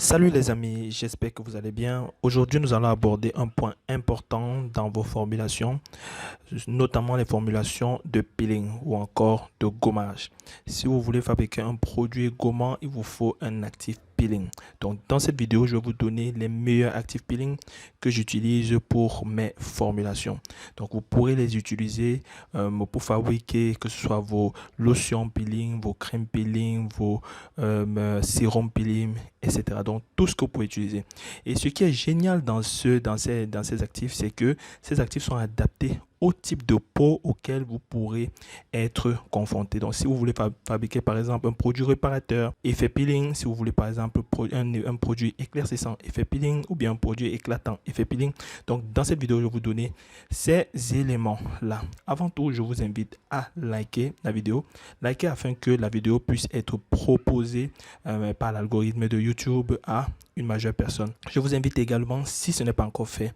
Salut les amis, j'espère que vous allez bien. Aujourd'hui, nous allons aborder un point important dans vos formulations, notamment les formulations de peeling ou encore de gommage. Si vous voulez fabriquer un produit gommant, il vous faut un actif peeling. Donc, dans cette vidéo, je vais vous donner les meilleurs actifs peeling que j'utilise pour mes formulations. Donc, vous pourrez les utiliser pour fabriquer que ce soit vos lotions peeling, vos crèmes peeling, vos sérums peeling, etc. Donc, tout ce que vous pouvez utiliser. Et ce qui est génial dans ces actifs, c'est que ces actifs sont adaptés au type de peau auquel vous pourrez être confronté. Donc, si vous voulez fabriquer, par exemple, un produit réparateur, effet peeling, si vous voulez, par exemple, un produit éclaircissant, effet peeling, ou bien un produit éclatant, effet peeling. Donc, dans cette vidéo, je vais vous donner ces éléments-là. Avant tout, je vous invite à liker la vidéo. Liker afin que la vidéo puisse être proposée par l'algorithme de YouTube à une majeure personne. Je vous invite également, si ce n'est pas encore fait,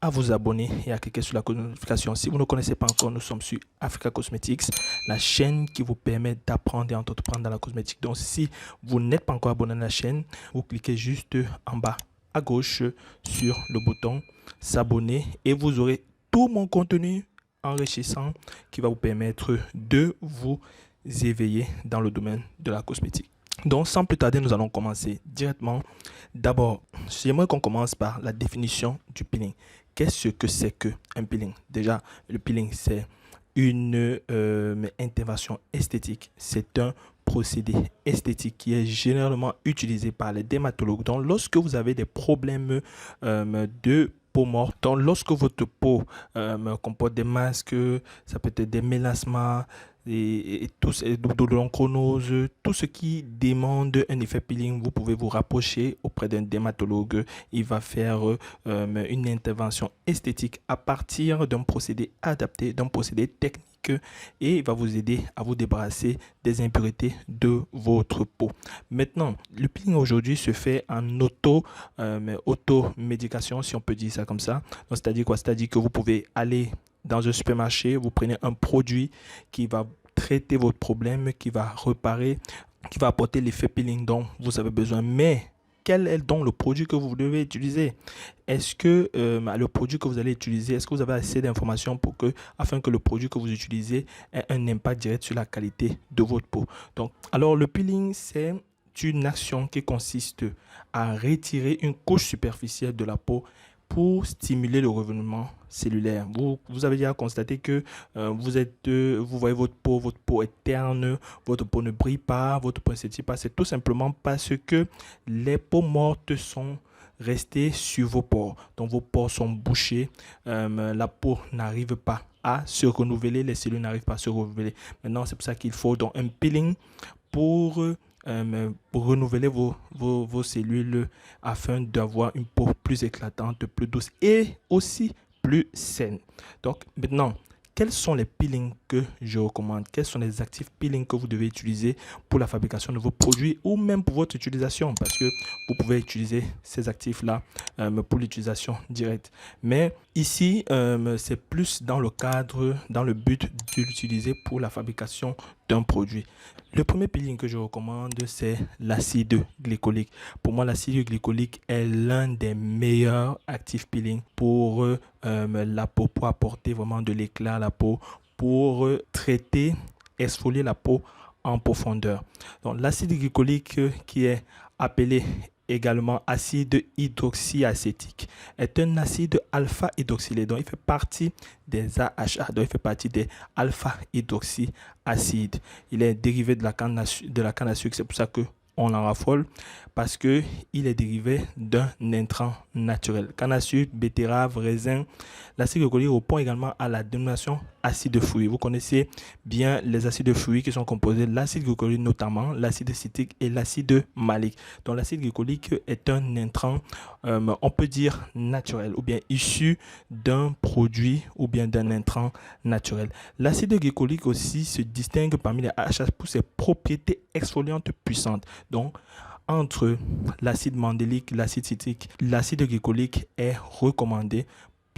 à vous abonner et à cliquer sur la notification. Si vous ne connaissez pas encore, nous sommes sur Africa Cosmetics, la chaîne qui vous permet d'apprendre et d'entreprendre dans la cosmétique. Donc, si vous n'êtes pas encore abonné à la chaîne, vous cliquez juste en bas à gauche sur le bouton s'abonner et vous aurez tout mon contenu enrichissant qui va vous permettre de vous éveiller dans le domaine de la cosmétique. Donc, sans plus tarder, nous allons commencer directement. D'abord, j'aimerais qu'on commence par la définition du peeling. Qu'est-ce que c'est qu'un peeling? Déjà, le peeling, c'est une intervention esthétique. C'est un procédé esthétique qui est généralement utilisé par les dermatologues. Donc, lorsque vous avez des problèmes de peau morte, donc lorsque votre peau comporte des masques, ça peut être des mélasmas, et de l'onchronose, tout ce qui demande un effet peeling, vous pouvez vous rapprocher auprès d'un dermatologue. Il va faire une intervention esthétique à partir d'un procédé adapté, d'un procédé technique et il va vous aider à vous débarrasser des impuretés de votre peau. Maintenant, le peeling aujourd'hui se fait en auto-médication, si on peut dire ça comme ça. C'est-à-dire quoi? C'est-à-dire que vous pouvez aller dans un supermarché, vous prenez un produit qui va traiter votre problème, qui va réparer, qui va apporter l'effet peeling dont vous avez besoin. Mais quel est donc le produit que vous devez utiliser? Est-ce que le produit que vous allez utiliser, est-ce que vous avez assez d'informations afin que le produit que vous utilisez ait un impact direct sur la qualité de votre peau? Donc, alors le peeling, c'est une action qui consiste à retirer une couche superficielle de la peau pour stimuler le renouvellement cellulaire. Vous avez déjà constaté que vous voyez votre peau est terne, votre peau ne brille pas, votre peau ne s'étire pas. C'est tout simplement parce que les peaux mortes sont restées sur vos pores. Donc vos pores sont bouchés, la peau n'arrive pas à se renouveler, les cellules n'arrivent pas à se renouveler. Maintenant, c'est pour ça qu'il faut donc un peeling pour renouveler vos cellules afin d'avoir une peau plus éclatante, plus douce et aussi plus saine. Donc maintenant, quels sont les peelings que je recommande? Quels sont les actifs peeling que vous devez utiliser pour la fabrication de vos produits ou même pour votre utilisation? Parce que vous pouvez utiliser ces actifs-là pour l'utilisation directe. Mais ici, c'est plus dans le cadre, dans le but de l'utiliser pour la fabrication d'un produit. Le premier peeling que je recommande, c'est l'acide glycolique. Pour moi, l'acide glycolique est l'un des meilleurs actifs peeling pour la peau, pour apporter vraiment de l'éclat à la peau, pour traiter, exfolier la peau en profondeur. Donc, l'acide glycolique qui est appelé également acide hydroxyacétique est un acide alpha-hydroxylé. Donc, il fait partie des AHA, donc il fait partie des alpha-hydroxyacides. Il est dérivé de la canne à sucre, c'est pour ça que on en raffole parce que il est dérivé d'un intrant naturel. Canne à sucre, betterave, raisin. L'acide glycolique répond également à la dénomination acide de fruits. Vous connaissez bien les acides de fruits qui sont composés de l'acide glycolique, notamment l'acide citrique et l'acide malique. Donc l'acide glycolique est un intrant, on peut dire naturel ou bien issu d'un produit ou bien d'un intrant naturel. L'acide glycolique aussi se distingue parmi les AHA pour ses propriétés exfoliantes puissantes. Donc, entre l'acide mandélique, l'acide citrique, l'acide glycolique est recommandé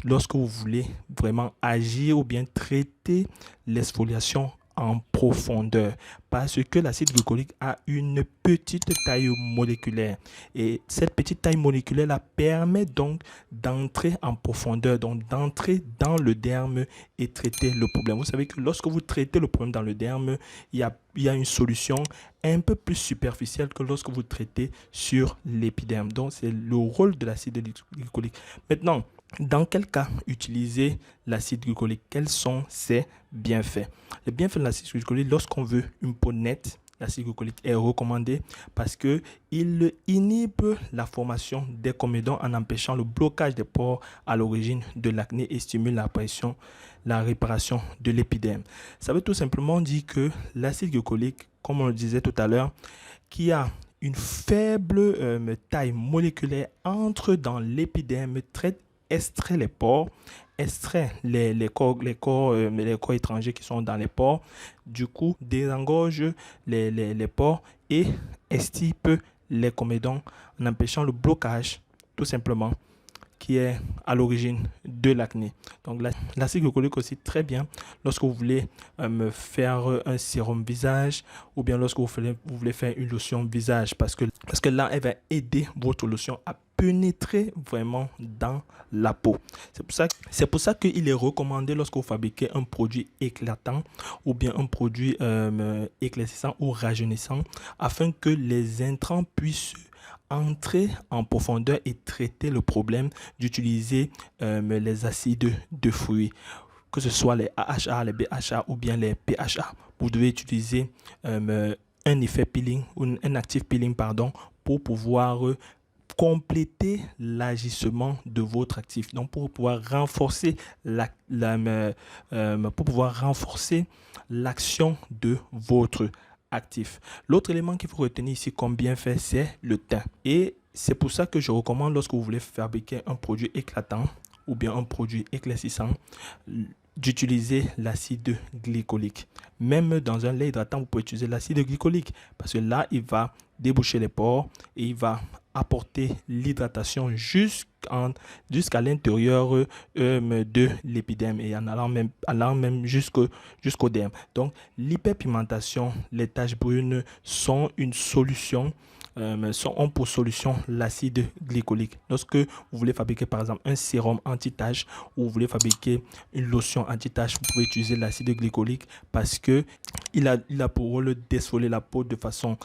lorsque vous voulez vraiment agir ou bien traiter l'exfoliation en profondeur parce que l'acide glycolique a une petite taille moléculaire et cette petite taille moléculaire la permet donc d'entrer en profondeur, donc d'entrer dans le derme et traiter le problème. Vous savez que lorsque vous traitez le problème dans le derme, il y a une solution un peu plus superficielle que lorsque vous traitez sur l'épiderme. Donc, c'est le rôle de l'acide glycolique. Maintenant, dans quel cas utiliser l'acide glycolique? Quels sont ses bienfaits? Les bienfaits de l'acide glycolique, lorsqu'on veut une peau nette, l'acide glycolique est recommandé parce qu'il inhibe la formation des comédons en empêchant le blocage des pores à l'origine de l'acné et stimule la réparation de l'épiderme. Ça veut tout simplement dire que l'acide glycolique, comme on le disait tout à l'heure, qui a une faible taille moléculaire, entre dans l'épiderme, extrait les pores, extrait les corps étrangers qui sont dans les pores, du coup désengorge les pores et extirpe les comédons en empêchant le blocage tout simplement qui est à l'origine de l'acné. Donc l'acide glycolique aussi très bien lorsque vous voulez faire un sérum visage ou bien lorsque vous voulez faire une lotion visage parce que là, elle va aider votre lotion à pénétrer vraiment dans la peau. C'est pour ça qu'il est recommandé lorsque vous fabriquez un produit éclatant ou bien un produit éclaircissant ou rajeunissant afin que les intrants puissent entrer en profondeur et traiter le problème d'utiliser les acides de fruits, que ce soit les AHA, les BHA ou bien les PHA. Vous devez utiliser un effet peeling ou un actif peeling pardon, pour pouvoir compléter l'agissement de votre actif. Donc pour pouvoir renforcer l'action de votre actif. L'autre élément qu'il faut retenir ici comme bienfait, c'est le teint. Et c'est pour ça que je recommande lorsque vous voulez fabriquer un produit éclatant ou bien un produit éclaircissant, d'utiliser l'acide glycolique. Même dans un lait hydratant, vous pouvez utiliser l'acide glycolique parce que là, il va déboucher les pores et il va apporter l'hydratation jusqu'à l'intérieur de l'épiderme et en allant même jusqu'au derme. Donc, l'hyperpigmentation, les taches brunes sont une solution ont pour solution l'acide glycolique. Lorsque vous voulez fabriquer par exemple un sérum anti-tache ou vous voulez fabriquer une lotion anti-tache, vous pouvez utiliser l'acide glycolique parce que il a pour rôle d'exfolier la peau de façon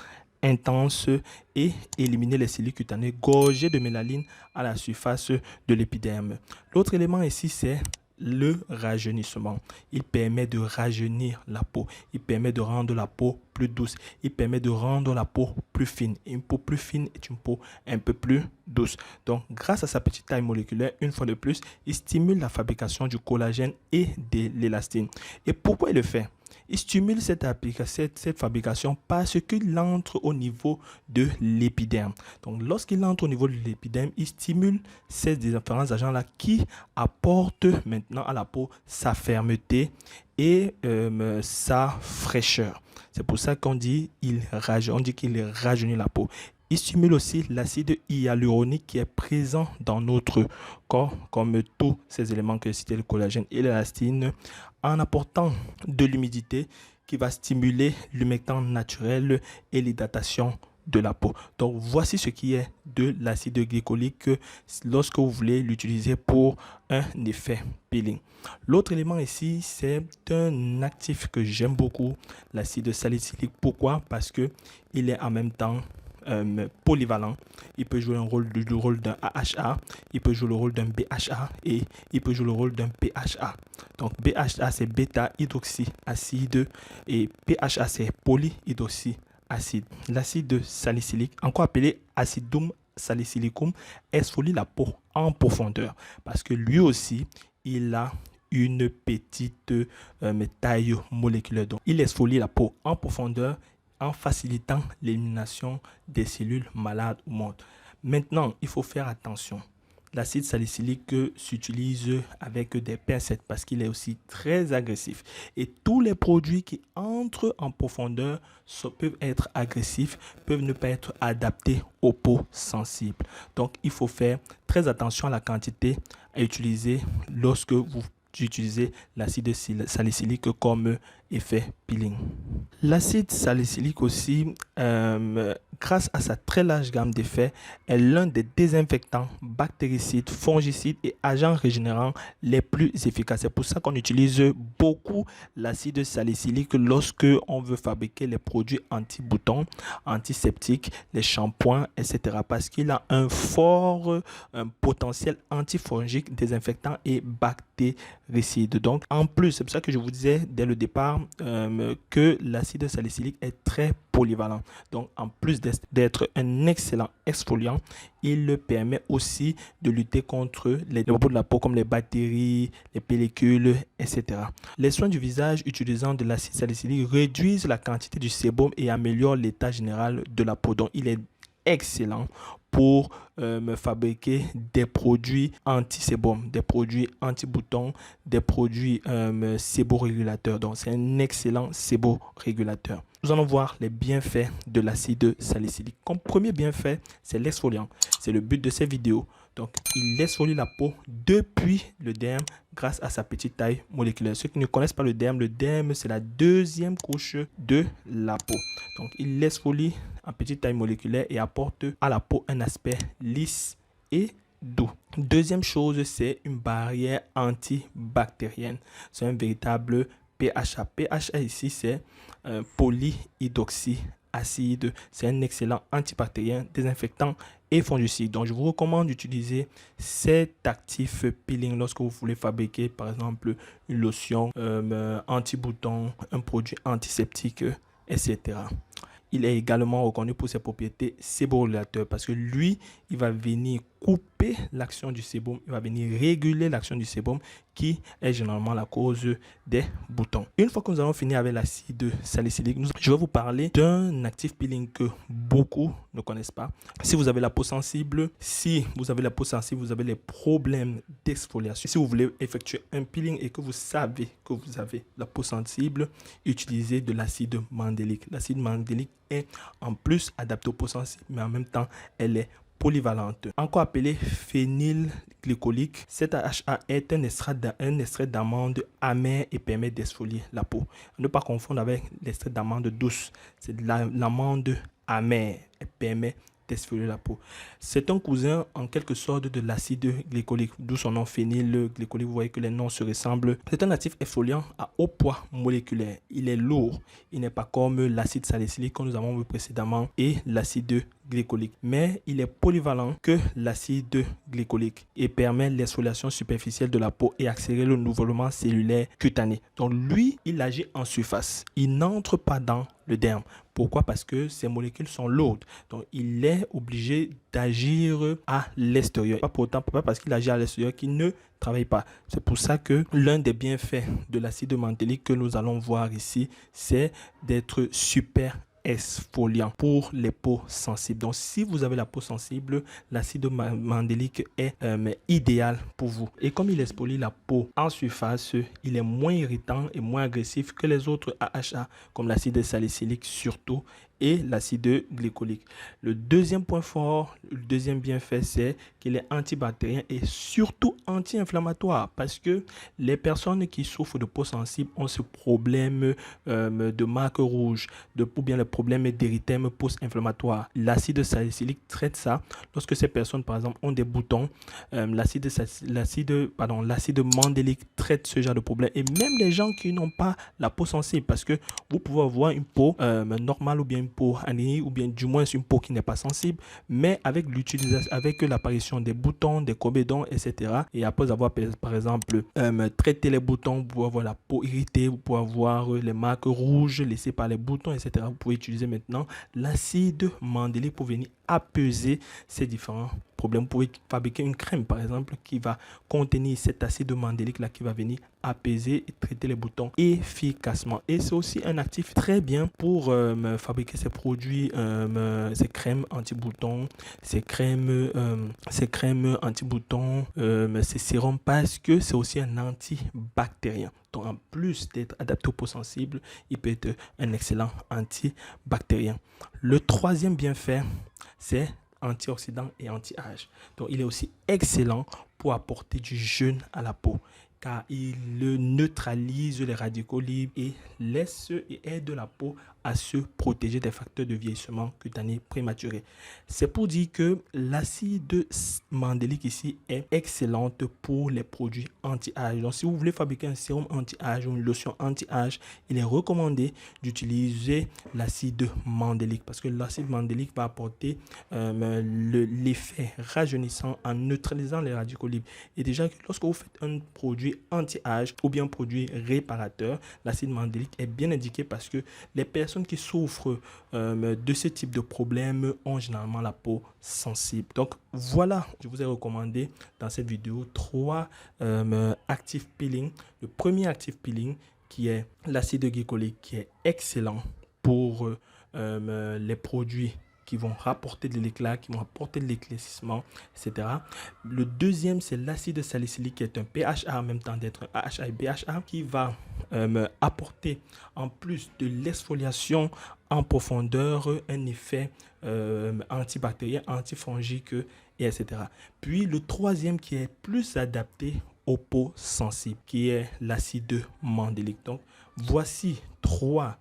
intense et éliminer les cellules cutanées gorgées de mélanine à la surface de l'épiderme. L'autre élément ici, c'est le rajeunissement. Il permet de rajeunir la peau. Il permet de rendre la peau plus douce. Il permet de rendre la peau plus fine. Et une peau plus fine est une peau un peu plus douce. Donc, grâce à sa petite taille moléculaire, une fois de plus, il stimule la fabrication du collagène et de l'élastine. Et pourquoi il le fait? Il stimule cette fabrication parce qu'il entre au niveau de l'épiderme. Donc, lorsqu'il entre au niveau de l'épiderme, il stimule ces différents agents-là qui apportent maintenant à la peau sa fermeté et sa fraîcheur. C'est pour ça qu'on dit qu'il rajeunit la peau. Il stimule aussi l'acide hyaluronique qui est présent dans notre corps, comme tous ces éléments que cité le collagène et l'élastine, en apportant de l'humidité qui va stimuler l'humectant naturel et l'hydratation de la peau. Donc, voici ce qui est de l'acide glycolique lorsque vous voulez l'utiliser pour un effet peeling. L'autre élément ici, c'est un actif que j'aime beaucoup, l'acide salicylique. Pourquoi? Parce que il est en même temps polyvalent. Il peut jouer le rôle d'un AHA, il peut jouer le rôle d'un BHA et il peut jouer le rôle d'un PHA. Donc BHA c'est bêta-hydroxyacide et PHA c'est polyhydroxyacide. L'acide salicylique, encore appelé acidum salicylicum, exfolie la peau en profondeur parce que lui aussi il a une petite taille moléculaire. Donc il exfolie la peau en profondeur en facilitant l'élimination des cellules malades ou mortes. Maintenant, il faut faire attention. L'acide salicylique s'utilise avec des pincettes parce qu'il est aussi très agressif. Et tous les produits qui entrent en profondeur peuvent être agressifs, peuvent ne pas être adaptés aux peaux sensibles. Donc, il faut faire très attention à la quantité à utiliser lorsque vous utilisez l'acide salicylique comme effet peeling. L'acide salicylique aussi, grâce à sa très large gamme d'effets, est l'un des désinfectants, bactéricides, fongicides et agents régénérants les plus efficaces. C'est pour ça qu'on utilise beaucoup l'acide salicylique lorsque on veut fabriquer les produits anti-boutons, antiseptiques, les shampoings, etc. Parce qu'il a un fort potentiel antifongique, désinfectant et bactéricide. Donc, en plus, c'est pour ça que je vous disais dès le départ que l'acide salicylique est très polyvalent. Donc, en plus d'être un excellent exfoliant, il permet aussi de lutter contre les maux de la peau comme les bactéries, les pellicules, etc. Les soins du visage utilisant de l'acide salicylique réduisent la quantité du sébum et améliorent l'état général de la peau. Donc, il est excellent pour fabriquer des produits anti-sébum, des produits anti-boutons, des produits séborégulateurs. Donc, c'est un excellent séborégulateur. Nous allons voir les bienfaits de l'acide salicylique. Comme premier bienfait, c'est l'exfoliant. C'est le but de ces vidéos. Donc, il exfolie la peau depuis le derme grâce à sa petite taille moléculaire. Ceux qui ne connaissent pas le derme, c'est la deuxième couche de la peau. Donc, il exfolie en petite taille moléculaire et apporte à la peau un aspect lisse et doux. Deuxième chose, c'est une barrière antibactérienne. C'est un véritable PHA. PHA ici, c'est polyhydroxyacide. C'est un excellent antibactérien, désinfectant et fongicide. Donc, je vous recommande d'utiliser cet actif peeling lorsque vous voulez fabriquer, par exemple, une lotion anti-bouton, un produit antiseptique, etc. Il est également reconnu pour ses propriétés séborégulateurs parce que lui, il va venir couper l'action du sébum, il va venir réguler l'action du sébum qui est généralement la cause des boutons. Une fois que nous avons fini avec l'acide salicylique, je vais vous parler d'un actif peeling que beaucoup ne connaissent pas. Si vous avez la peau sensible, vous avez les problèmes d'exfoliation. Si vous voulez effectuer un peeling et que vous savez que vous avez la peau sensible, utilisez de l'acide mandélique. L'acide mandélique est en plus adapté aux peaux sensibles, mais en même temps, elle est polyvalente. Encore appelé phénylglycolique, cet AHA est un extrait d'amande amer et permet d'exfolier la peau. Ne pas confondre avec l'extrait d'amande douce. C'est de l'amande amère. Elle permet d'exfolier la peau. C'est un cousin en quelque sorte de l'acide glycolique, d'où son nom phénylglycolique. Vous voyez que les noms se ressemblent. C'est un actif exfoliant à haut poids moléculaire. Il est lourd. Il n'est pas comme l'acide salicylique que nous avons vu précédemment et l'acide glycolique, mais il est polyvalent que l'acide glycolique et permet l'exfoliation superficielle de la peau et accélérer le renouvellement cellulaire cutané. Donc lui, il agit en surface. Il n'entre pas dans le derme. Pourquoi? Parce que ces molécules sont lourdes. Donc il est obligé d'agir à l'extérieur. Pas parce qu'il agit à l'extérieur qu'il ne travaille pas. C'est pour ça que l'un des bienfaits de l'acide mandélique que nous allons voir ici, c'est d'être super exfoliant pour les peaux sensibles. Donc, si vous avez la peau sensible, l'acide mandélique est idéal pour vous. Et comme il exfolie la peau en surface, il est moins irritant et moins agressif que les autres AHA, comme l'acide salicylique surtout et l'acide glycolique. Le deuxième point fort, le deuxième bienfait, c'est qu'il est antibactérien et surtout anti-inflammatoire parce que les personnes qui souffrent de peau sensible ont ce problème de marque rouge, ou bien le problème d'érythème post-inflammatoire. L'acide salicylique traite ça. Lorsque ces personnes, par exemple, ont des boutons, l'acide mandélique traite ce genre de problème. Et même les gens qui n'ont pas la peau sensible, parce que vous pouvez avoir une peau normale ou bien une peau anémique ou bien du moins une peau qui n'est pas sensible, mais avec l'apparition des boutons, des comédons, etc. Et après avoir, par exemple, traité les boutons, vous pouvez avoir la peau irritée, vous pouvez avoir les marques rouges laissées par les boutons, etc. Vous pouvez utiliser maintenant l'acide mandélique pour venir apaiser ces différents problème. Vous pouvez fabriquer une crème, par exemple, qui va contenir cet acide mandélique-là qui va venir apaiser et traiter les boutons efficacement. Et c'est aussi un actif très bien pour fabriquer ces produits, ces crèmes anti-boutons, ces crèmes anti-boutons, ces sérums, parce que c'est aussi un antibactérien. Donc, en plus d'être adapté aux peaux sensibles, il peut être un excellent antibactérien. Le troisième bienfait, c'est antioxydant et anti-âge. Donc, il est aussi excellent pour apporter du jeune à la peau. car il neutralise les radicaux libres et aide la peau à se protéger des facteurs de vieillissement cutané prématuré. C'est pour dire que l'acide mandélique ici est excellente pour les produits anti-âge. Donc, si vous voulez fabriquer un sérum anti-âge ou une lotion anti-âge, il est recommandé d'utiliser l'acide mandélique parce que l'acide mandélique va apporter l'effet rajeunissant en neutralisant les radicaux libres. Et déjà, lorsque vous faites un produit anti-âge ou bien un produit réparateur, l'acide mandélique est bien indiqué parce que les personnes qui souffrent de ce type de problème ont généralement la peau sensible. Donc voilà, je vous ai recommandé dans cette vidéo 3 active peeling. Le premier active peeling qui est l'acide glycolique qui est excellent pour les produits qui vont rapporter de l'éclat, qui vont apporter de l'éclaircissement, etc. Le deuxième, c'est l'acide salicylique qui est un PHA en même temps d'être un AHA et BHA qui va apporter en plus de l'exfoliation en profondeur un effet antibactérien, antifongique, et etc. Puis le troisième qui est plus adapté aux peaux sensibles, qui est l'acide mandélique. Donc voici 3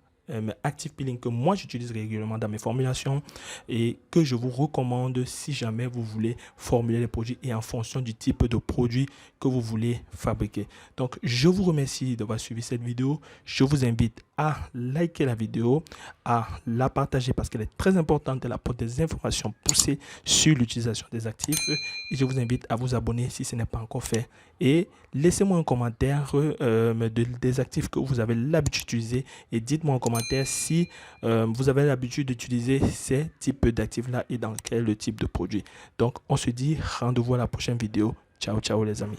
active peeling que moi j'utilise régulièrement dans mes formulations et que je vous recommande si jamais vous voulez formuler les produits et en fonction du type de produit que vous voulez fabriquer. Donc je vous remercie d'avoir suivi cette vidéo. Je vous invite à liker la vidéo, à la partager parce qu'elle est très importante. Elle apporte des informations poussées sur l'utilisation des actifs et je vous invite à vous abonner si ce n'est pas encore fait et laissez-moi un commentaire des actifs que vous avez l'habitude d'utiliser et dites-moi en commentaire si vous avez l'habitude d'utiliser ces types d'actifs là et dans quel type de produit. Donc on se dit rendez-vous à la prochaine vidéo. Ciao ciao les amis.